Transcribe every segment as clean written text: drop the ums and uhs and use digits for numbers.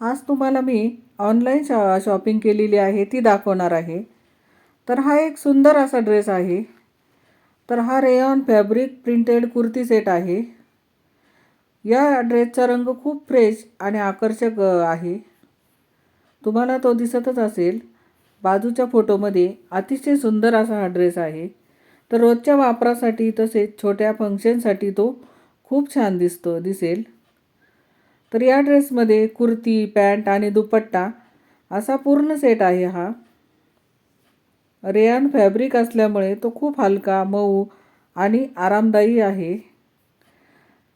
आज तुम्हाला मी online shopping केलेली आहे ती दाखवणार आहे. तर हा एक सुंदर असा ड्रेस आहे. तर हा rayon fabric printed kurti set आहे. या ड्रेसचा रंग खूप फ्रेश आणि आकर्षक आहे. तुम्हाला तो दिसतच असेल. बाजूच्या फोटोमध्ये अतिशय सुंदर असा हा ड्रेस आहे. तर रोजच्या वापरासाठी तसेच छोट्या फंक्शनसाठी तो खूप छान दिसेल. तर या ड्रेसमध्ये कुर्ती, पॅन्ट आणि दुपट्टा असा पूर्ण सेट आहे हा. रेयॉन फॅब्रिक असल्यामुळे तो खूप हलका, मऊ आणि आरामदायी आहे.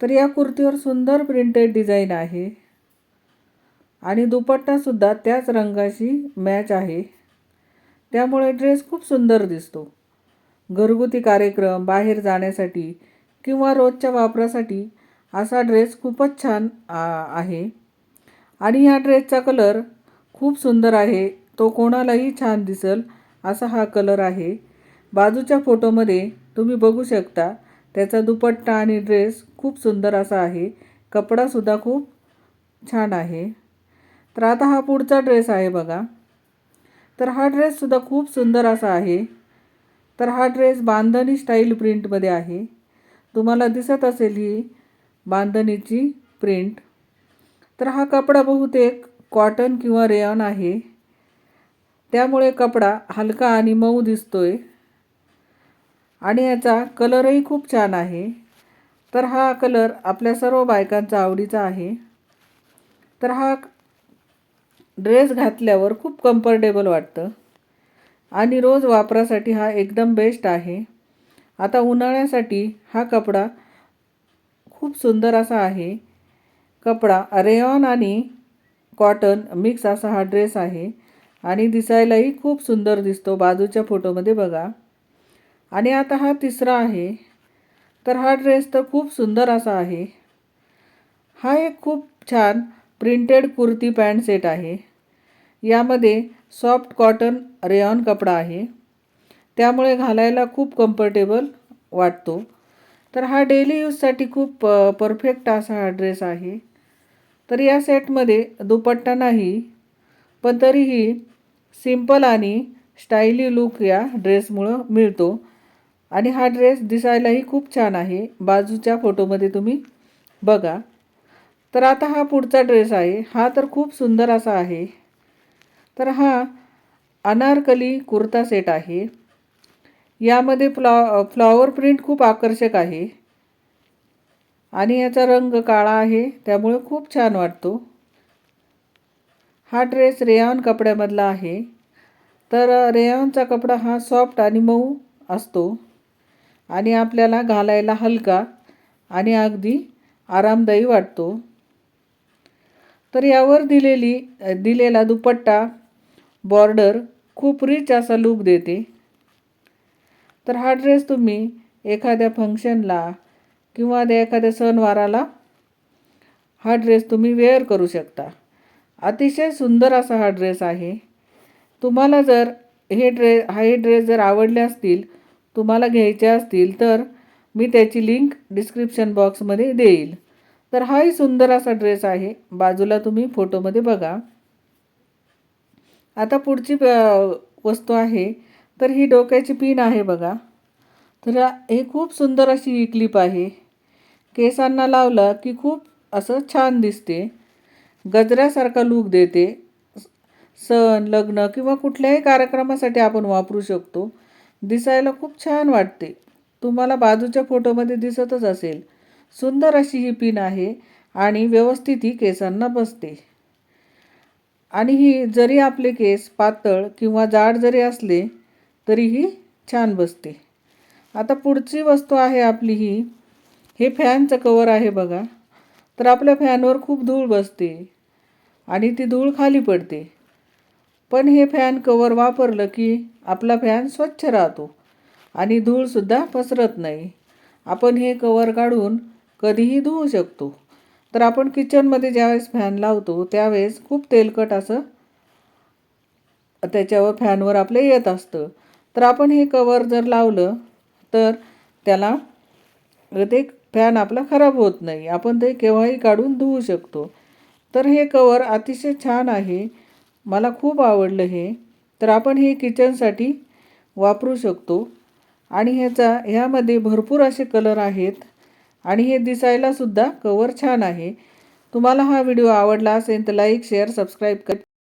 तर या कुर्तीवर सुंदर प्रिंटेड डिझाईन आहे आणि दुपट्टासुद्धा त्याच रंगाशी मॅच आहे. त्यामुळे ड्रेस खूप सुंदर दिसतो. घरगुती कार्यक्रम, बाहेर जाण्यासाठी किंवा रोजच्या वापरासाठी असा ड्रेस खूपच छान आहे. आणि ह्या ड्रेसचा कलर खूप सुंदर आहे. तो कोणालाही छान दिसेल असा हा कलर आहे. बाजूच्या फोटोमध्ये तुम्ही बघू शकता त्याचा दुपट्टा आणि ड्रेस खूप सुंदर असा आहे. कपडासुद्धा खूप छान आहे. तर आता हा पुढचा ड्रेस आहे बघा. तर हा ड्रेससुद्धा खूप सुंदर असा आहे. तर हा ड्रेस बांधणी स्टाईल प्रिंटमध्ये आहे. तुम्हाला दिसत असेल ही बांधणीची प्रिंट. तर हा कपडा बहुतेक कॉटन किंवा रेयॉन आहे. त्यामुळे कपडा हलका आणि मऊ दिसतोय आणि याचा कलरही खूप छान आहे. तर हा कलर आपल्या सर्व बायकांचा आवडीचा आहे. तर हा ड्रेस घातल्यावर खूप कम्फर्टेबल वाटतं आणि रोज वापरासाठी हा एकदम बेस्ट आहे. आता उन्हाळ्यासाठी हा कपडा खूप सुंदर असा आहे. कपडा रेयॉन आणि कॉटन मिक्स असा हा ड्रेस आहे आणि दिसायलाही खूप सुंदर दिसतो. बाजूच्या फोटोमध्ये बघा. आणि आता हा तिसरा आहे. तर हा ड्रेस तर खूप सुंदर असा आहे. हा एक खूप छान प्रिंटेड कुर्ती पॅन्ट सेट आहे. यामध्ये सॉफ्ट कॉटन रेयॉन कपडा आहे. त्यामुळे घालायला खूप कम्फर्टेबल वाटतो. तर हा डेली यूजसाठी खूप परफेक्ट असा हा ड्रेस आहे. तर या सेटमध्ये दुपट्टा नाही, पण तरीही सिंपल आणि स्टायली लूक या ड्रेसमुळं मिळतो आणि हा ड्रेस दिसायलाही खूप छान आहे. बाजूच्या फोटोमध्ये तुम्ही बघा. तर आता हा पुढचा ड्रेस आहे. हा तर खूप सुंदर असा आहे. तर हा अनारकली कुर्ता सेट आहे. यामध्ये फ्लॉवर प्रिंट खूप आकर्षक आहे आणि याचा रंग काळा आहे. त्यामुळे खूप छान वाटतो. हा ड्रेस रेयॉन कपड्यामधला आहे. तर रेयॉनचा कपडा हा सॉफ्ट आणि मऊ असतो आणि आपल्याला घालायला हलका आणि अगदी आरामदायी वाटतो. तर यावर दिलेला दुपट्टा बॉर्डर खूप रिच असा लूक देते. तर हा ड्रेस तुम्ही एखाद्या फंक्शनला किंवा एखाद्या सणवाराला हा ड्रेस तुम्ही वेअर करू शकता. अतिशय सुंदर असा हा ड्रेस आहे. तुम्हाला जर हे ड्रेस जर आवडले असतील, तुम्हाला घ्यायचे असतील तर मी त्याची लिंक डिस्क्रिप्शन बॉक्समध्ये देईल. तर हाही सुंदर असा ड्रेस आहे. बाजूला तुम्ही फोटोमध्ये बघा. आता पुढची वस्तू आहे. तर ही डोक्याची पिन आहे बघा. तर हे खूप सुंदर अशी ही क्लिप आहे. केसांना लावलं की खूप असं छान दिसते. गजऱ्यासारखा लूक देते. सण, लग्न किंवा कुठल्याही कार्यक्रमासाठी आपण वापरू शकतो. दिसायला खूप छान वाटते. तुम्हाला बाजूच्या फोटोमध्ये दिसतच असेल. सुंदर अशी ही पिन आहे आणि व्यवस्थित ही केसांना बसते. आणि ही जरी आपले केस पातळ किंवा जाड जरी असले तरीही छान बसते. आता पुढची वस्तू आहे आपली ही. हे फॅनचं कवर आहे बघा. तर आपल्या फॅनवर खूप धूळ बसते आणि ती धूळ खाली पडते. पण हे फॅन कवर वापरलं की आपला फॅन स्वच्छ राहतो आणि धूळसुद्धा पसरत नाही. आपण हे कवर काढून कधीही धुवू शकतो. तर आपण किचनमध्ये ज्यावेळेस फॅन लावतो त्यावेळेस खूप तेलकट असं त्याच्यावर फॅनवर आपलं येत असतं. तर आपण हे कवर जर लावलं तर त्याला ते फॅन आपला खराब होत नाही. आपण ते केव्हाही काढून धुवू शकतो. तर हे कवर अतिशय छान आहे, मला खूप आवडलं हे. तर आपण हे किचनसाठी वापरू शकतो आणि ह्यामध्ये भरपूर असे कलर आहेत आणि हे दिसायला सुद्धा कवर छान आहे. तुम्हाला हा व्हिडिओ आवडला असेल तर लाईक शेअर सबस्क्राईब करा.